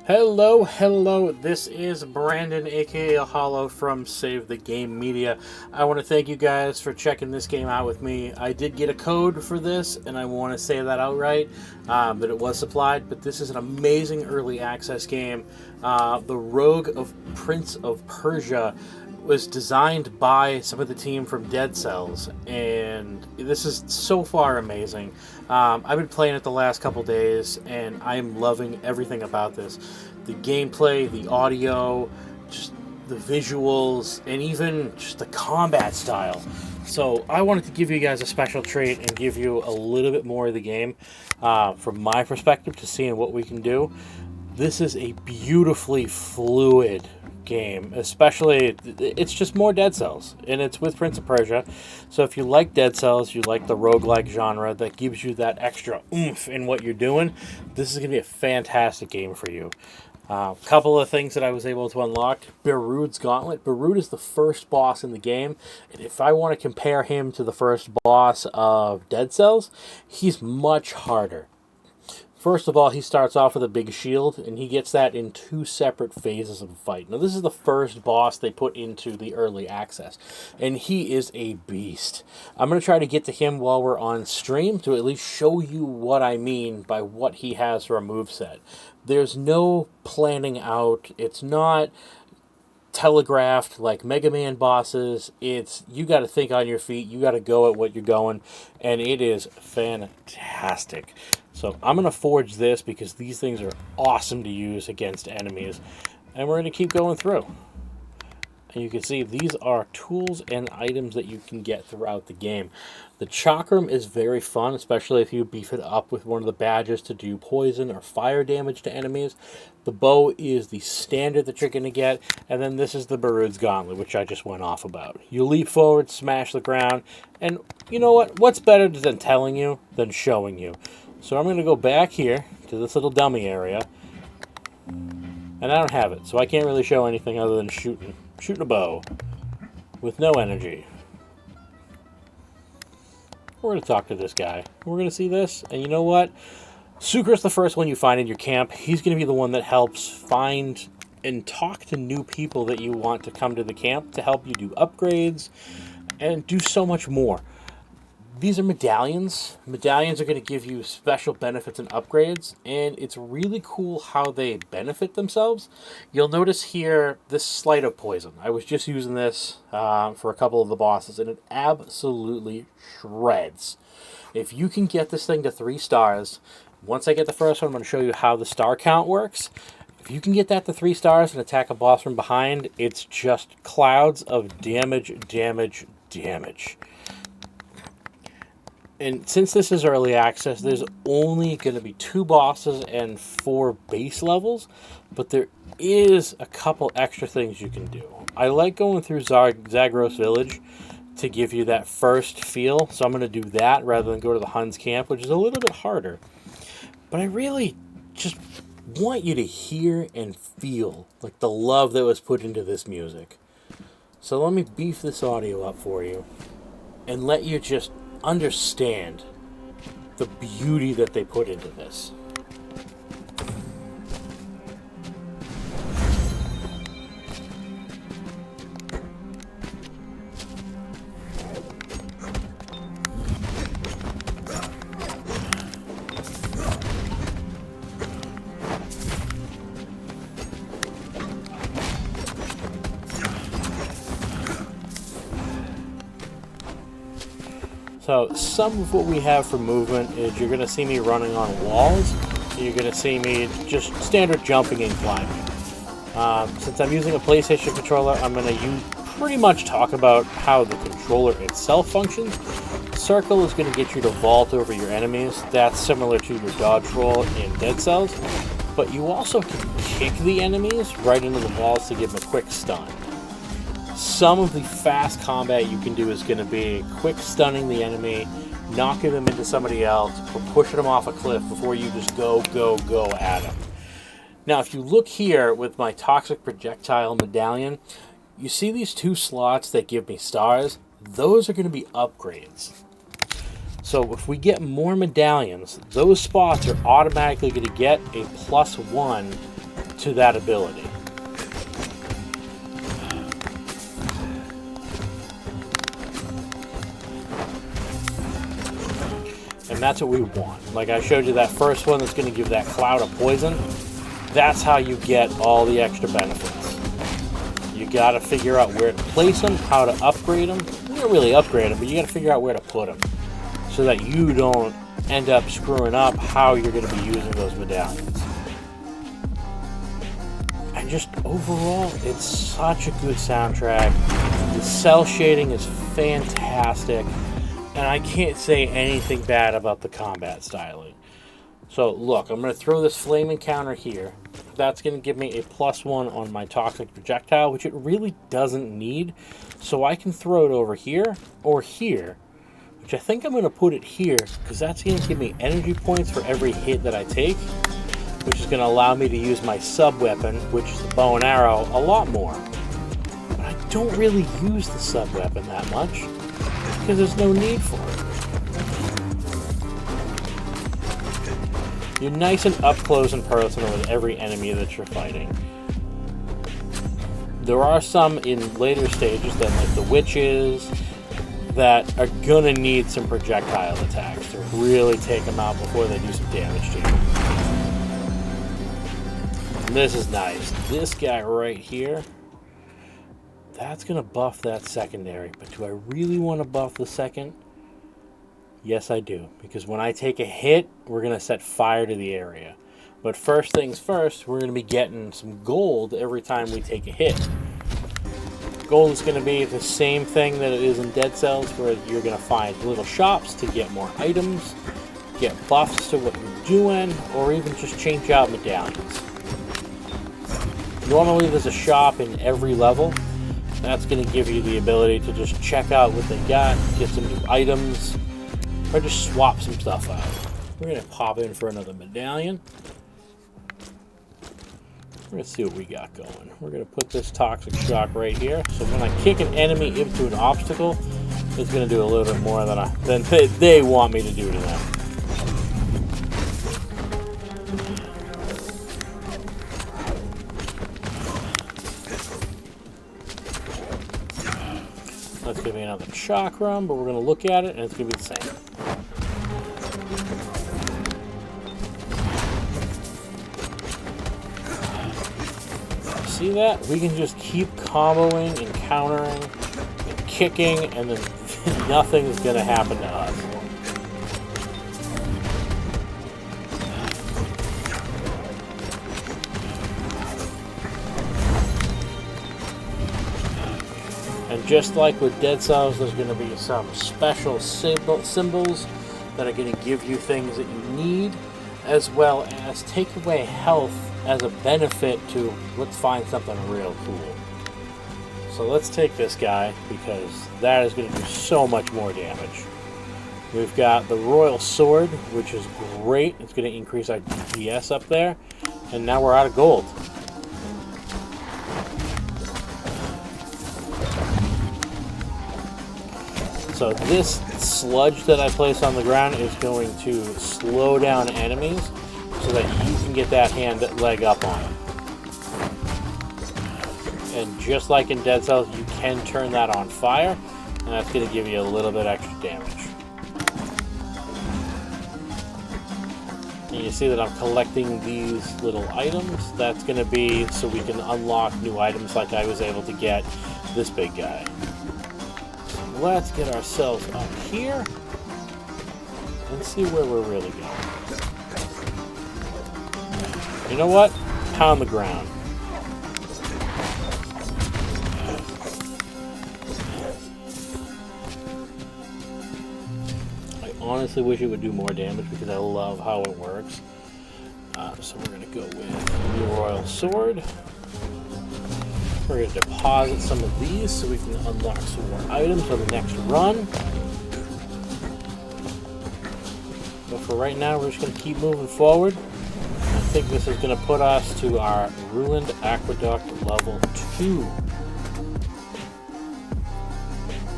Hello, this is Brandon, aka Hollow from Save the Game Media. I want to thank you guys for checking this game out with me. I did get a code for this, and I want to say that outright, that it was supplied, but this is an amazing early access game. The Rogue Prince of Persia was designed by some of the team from Dead Cells, and this is so far amazing. I've been playing it the last couple days, and I'm loving everything about this. The gameplay, the audio, just the visuals, and even just the combat style. So I wanted to give you guys a special treat and give you a little bit more of the game from my perspective to seeing what we can do. This is a beautifully fluid game, especially it's just more Dead Cells, and it's with Prince of Persia. So if you like Dead Cells, you like the roguelike genre that gives you that extra oomph in what you're doing, this is going to be a fantastic game for you. A couple of things that I was able to unlock. Barud's Gauntlet. Barud is the first boss in the game, and if I want to compare him to the first boss of Dead Cells, he's much harder. First of all, he starts off with a big shield, and he gets that in two separate phases of the fight. Now, this is the first boss they put into the early access, and he is a beast. I'm going to try to get to him while we're on stream to at least show you what I mean by what he has for a moveset. There's no planning out. It's not telegraphed like Mega Man bosses. It's you got to think on your feet. You got to go at what you're going, and it is fantastic. So I'm going to forge this because these things are awesome to use against enemies, and we're going to keep going through. And you can see these are tools and items that you can get throughout the game. The chakram is very fun, especially if you beef it up with one of the badges to do poison or fire damage to enemies. The bow is the standard that you're going to get, and then this is the Barud's Gauntlet, which I just went off about. You leap forward, smash the ground, and you know what? What's better than telling you than showing you? So I'm going to go back here to this little dummy area, and I don't have it, so I can't really show anything other than shooting a bow with no energy. We're going to talk to this guy. We're going to see this, and you know what? Sucre's the first one you find in your camp. He's going to be the one that helps find and talk to new people that you want to come to the camp to help you do upgrades and do so much more. These are medallions. Medallions are going to give you special benefits and upgrades, and it's really cool how they benefit themselves. You'll notice here this Sleight of Poison. I was just using this for a couple of the bosses, and it absolutely shreds. If you can get this thing to 3 stars, once I get the first one, I'm going to show you how the star count works. If you can get that to 3 stars and attack a boss from behind, it's just clouds of damage. And since this is early access, there's only going to be 2 bosses and 4 base levels, but there is a couple extra things you can do. I like going through Zagros Village to give you that first feel, so I'm going to do that rather than go to the Huns camp, which is a little bit harder. But I really just want you to hear and feel like the love that was put into this music. So let me beef this audio up for you and let you just understand the beauty that they put into this. So some of what we have for movement is you're going to see me running on walls. You're going to see me just standard jumping and climbing. Since I'm using a PlayStation controller, I'm going to pretty much talk about how the controller itself functions. Circle is going to get you to vault over your enemies. That's similar to your dodge roll in Dead Cells. But you also can kick the enemies right into the walls to give them a quick stun. Some of the fast combat you can do is going to be quick stunning the enemy, knocking them into somebody else, or pushing them off a cliff before you just go at them. Now, if you look here with my Toxic Projectile Medallion, you see these 2 slots that give me stars? Those are going to be upgrades. So if we get more medallions, those spots are automatically going to get a +1 to that ability. And that's what we want. Like I showed you that first one that's going to give that cloud of poison. That's how you get all the extra benefits. You got to figure out where to place them, how to upgrade them. You don't really upgrade them, but you got to figure out where to put them so that you don't end up screwing up how you're going to be using those medallions. And just overall, it's such a good soundtrack. The cell shading is fantastic. And I can't say anything bad about the combat styling. So look, I'm going to throw this flame encounter here. That's going to give me a +1 on my toxic projectile, which it really doesn't need. So I can throw it over here or here, which I think I'm going to put it here because that's going to give me energy points for every hit that I take, which is going to allow me to use my sub-weapon, which is the bow and arrow, a lot more. But I don't really use the sub-weapon that much because there's no need for it. You're nice and up close and personal with every enemy that you're fighting. There are some in later stages, that like the witches, that are gonna need some projectile attacks to really take them out before they do some damage to you. And this is nice. This guy right here, that's gonna buff that secondary, but do I really want to buff the second? Yes, I do, because when I take a hit, we're going to set fire to the area. But first things first, we're going to be getting some gold every time we take a hit. Gold is going to be the same thing that it is in Dead Cells, where you're going to find little shops to get more items, get buffs to what you're doing, or even just change out medallions. Normally there's a shop in every level. That's going to give you the ability to just check out what they got, get some new items, or just swap some stuff out. We're going to pop in for another medallion. We're going to see what we got going. We're going to put this toxic shock right here. So when I kick an enemy into an obstacle, it's going to do a little bit more than they want me to do to them. That's going to be another chakram, but we're going to look at it and it's going to be the same. See that? We can just keep comboing and countering and kicking, and then nothing is going to happen to us. And just like with Dead Cells, there's going to be some special symbols that are going to give you things that you need, as well as take away health as a benefit to, let's find something real cool. So let's take this guy, because that is going to do so much more damage. We've got the Royal Sword, which is great. It's going to increase our DPS up there. And now we're out of gold. So this sludge that I place on the ground is going to slow down enemies so that you can get that leg up on them. And just like in Dead Cells, you can turn that on fire, and that's going to give you a little bit extra damage. And you see that I'm collecting these little items. That's going to be so we can unlock new items like I was able to get this big guy. Let's get ourselves up here and see where we're really going. You know what? Pound the ground. I honestly wish it would do more damage because I love how it works. So we're going to go with the Royal Sword. We're going to deposit some of these so we can unlock some more items for the next run. But for right now, we're just going to keep moving forward. I think this is going to put us to our Ruined Aqueduct level 2.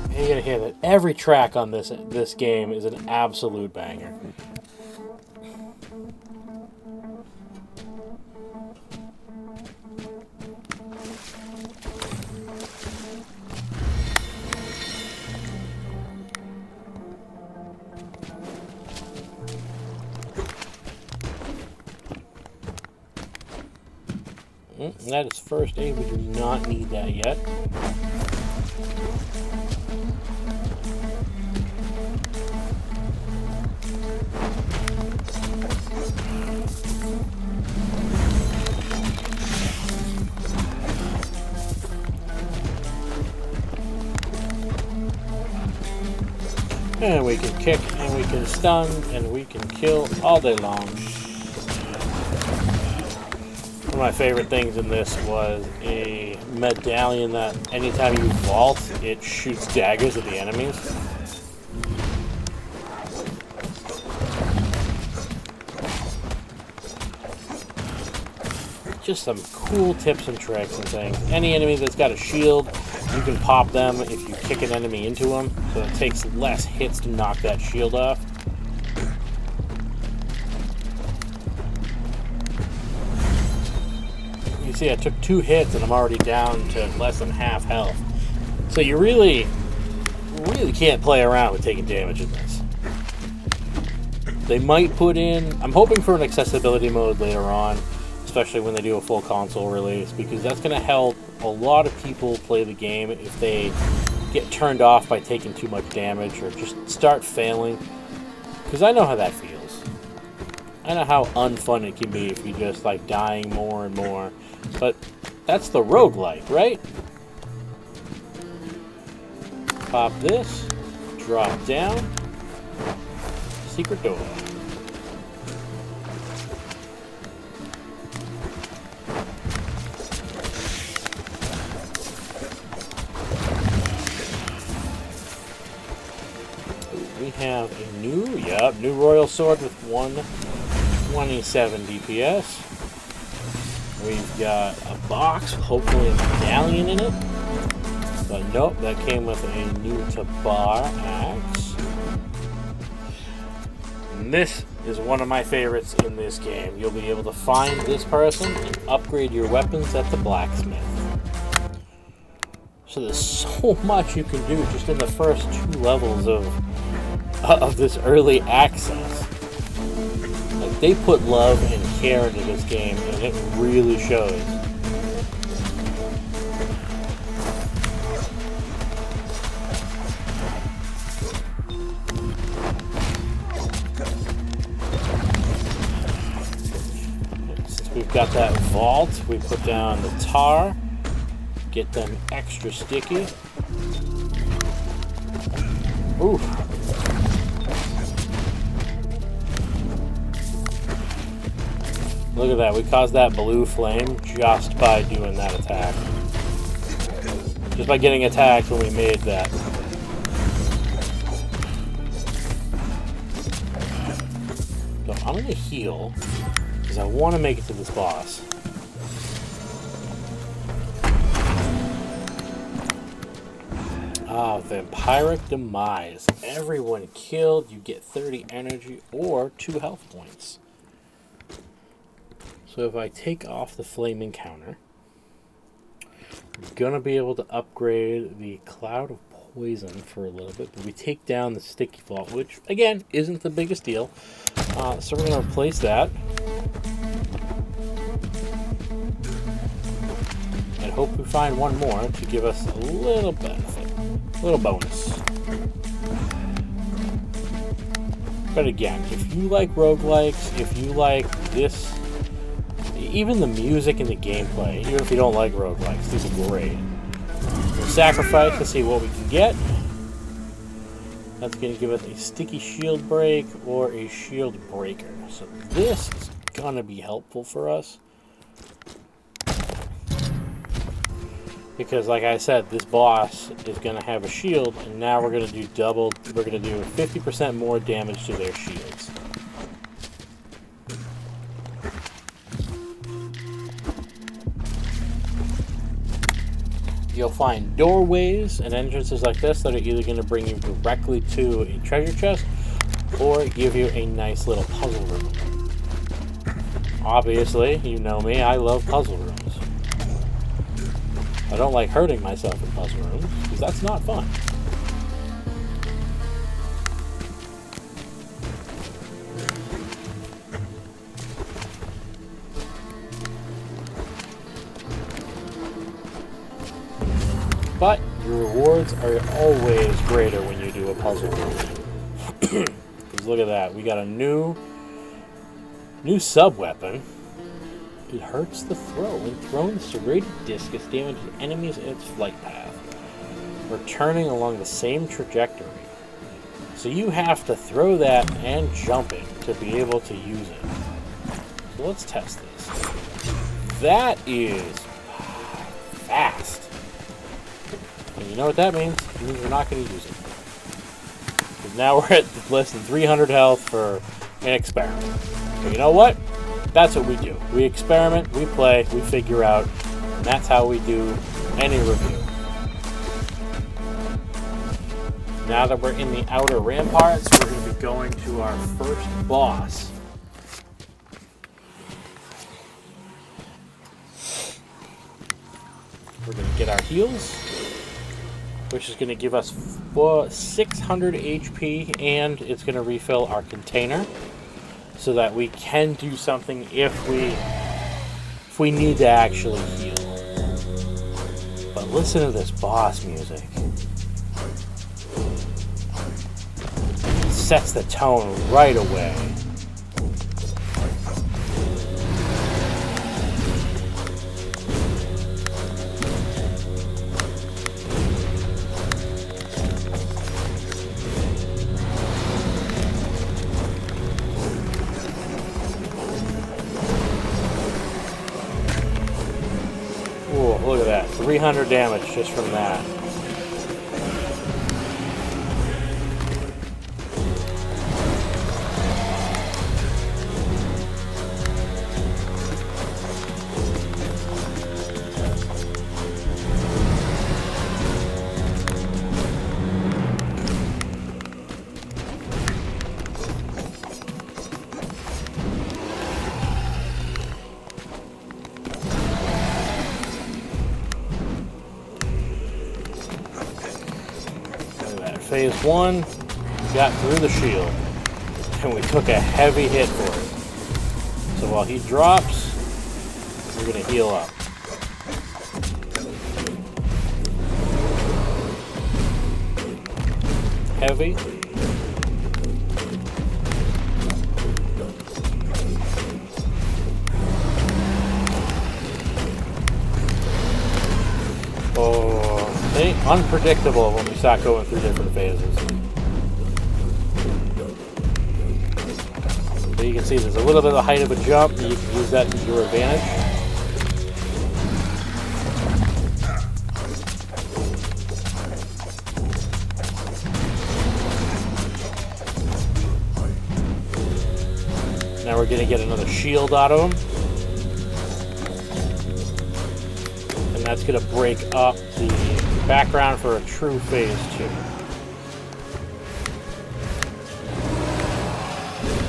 And you're going to hear that every track on this game is an absolute banger. That is first aid. We do not need that yet. And we can kick, and we can stun, and we can kill all day long. One of my favorite things in this was a medallion that anytime you vault, it shoots daggers at the enemies. Just some cool tips and tricks and things. Any enemy that's got a shield, you can pop them if you kick an enemy into them, so it takes less hits to knock that shield off. You see, I took 2 hits and I'm already down to less than half health. So you really can't play around with taking damage in this. They might put in, I'm hoping for an accessibility mode later on, especially when they do a full console release, because that's going to help a lot of people play the game if they get turned off by taking too much damage or just start failing. Because I know how that feels. I know how unfun it can be if you just like dying more and more. But that's the roguelite, right? Pop this, drop down, secret door. We have a new royal sword with 127 DPS. We've got a box, hopefully a medallion in it. But nope, that came with a new Tabar axe. And this is one of my favorites in this game. You'll be able to find this person and upgrade your weapons at the blacksmith. So there's so much you can do just in the first 2 levels of this early access. Like, they put love and care into this game, and it really shows. Since we've got that vault, we put down the tar, get them extra sticky. Ooh. Look at that, we caused that blue flame just by doing that attack. Just by getting attacked when we made that. So I'm going to heal, because I want to make it to this boss. Ah, Vampiric Demise. Everyone killed, you get 30 energy or 2 health points. So if I take off the flame encounter, I'm going to be able to upgrade the Cloud of Poison for a little bit, but we take down the Sticky Vault, which, again, isn't the biggest deal. So we're going to replace that. And hope we find one more to give us a little benefit, a little bonus. But again, if you like roguelikes, if you like this, even the music and the gameplay, even if you don't like roguelikes, these are great. We'll sacrifice to see what we can get. That's going to give us a sticky shield break or a shield breaker. So this is going to be helpful for us. Because like I said, this boss is going to have a shield, and now we're going to do double, we're going to do 50% more damage to their shields. You'll find doorways and entrances like this that are either going to bring you directly to a treasure chest or give you a nice little puzzle room. Obviously, you know me, I love puzzle rooms. I don't like hurting myself in puzzle rooms, because that's not fun. but your rewards are always greater when you do a puzzle. Because look at that, we got a new sub-weapon. It hurts the throw. When thrown, the serrated discus damages enemies in its flight path, returning along the same trajectory. So you have to throw that and jump it to be able to use it. So let's test this. That is fast. And you know what that means? It means we're not going to use it. Because now we're at less than 300 health for an experiment. But you know what? That's what we do. We experiment, we play, we figure out, and that's how we do any review. Now that we're in the outer ramparts, we're going to be going to our first boss. We're going to get our heals, which is going to give us 600 HP, and it's going to refill our container so that we can do something if we need to actually heal. But listen to this boss music. It sets the tone right away. Look at that, 300 damage just from that. Phase 1, we got through the shield, and we took a heavy hit for it. So while he drops, we're going to heal up. Heavy. Unpredictable when we start going through different phases. So you can see there's a little bit of the height of a jump, and you can use that to your advantage. Now we're going to get another shield out of him. And that's going to break up the background for a true phase 2.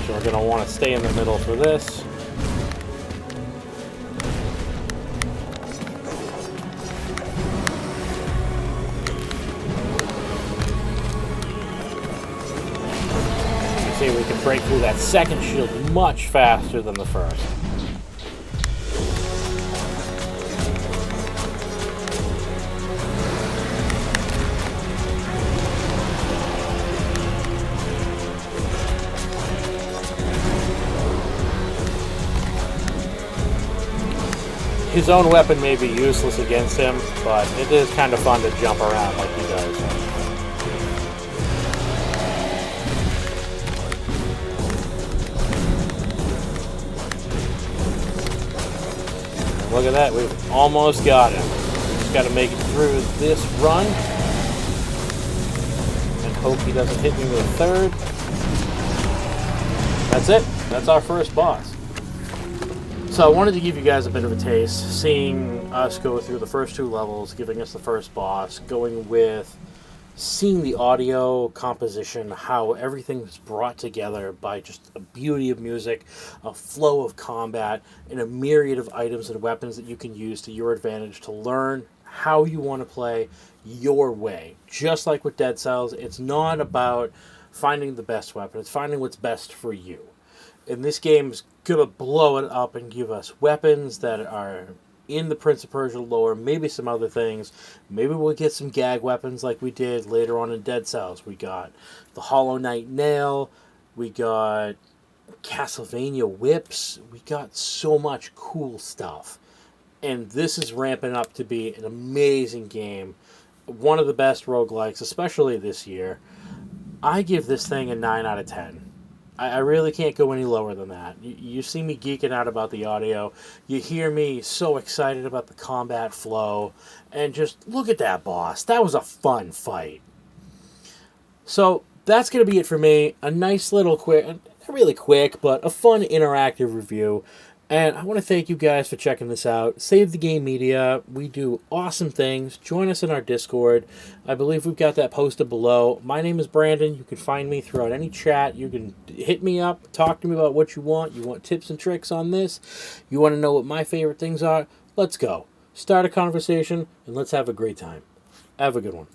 So we're going to want to stay in the middle for this. You can see we can break through that second shield much faster than the first. His own weapon may be useless against him, but it is kind of fun to jump around like he does. And look at that, we've almost got him. Just got to make it through this run and hope he doesn't hit me with a third. That's it. That's our first boss. So I wanted to give you guys a bit of a taste, seeing us go through the first 2 levels, giving us the first boss, going with seeing the audio composition, how everything is brought together by just a beauty of music, a flow of combat, and a myriad of items and weapons that you can use to your advantage to learn how you want to play your way. Just like with Dead Cells, it's not about finding the best weapon, it's finding what's best for you. And this game is going to blow it up and give us weapons that are in the Prince of Persia lore, maybe some other things. Maybe we'll get some gag weapons like we did later on in Dead Cells. We got the Hollow Knight Nail, we got Castlevania whips, we got so much cool stuff. And this is ramping up to be an amazing game. One of the best roguelikes, especially this year. I give this thing a 9 out of 10. I really can't go any lower than that. You see me geeking out about the audio. You hear me so excited about the combat flow. And just look at that boss. That was a fun fight. So that's going to be it for me. A nice little quick, not really quick, but a fun interactive review. And I want to thank you guys for checking this out. Save the Game Media. We do awesome things. Join us in our Discord. I believe we've got that posted below. My name is Brandon. You can find me throughout any chat. You can hit me up. Talk to me about what you want. You want tips and tricks on this? You want to know what my favorite things are? Let's go. Start a conversation and let's have a great time. Have a good one.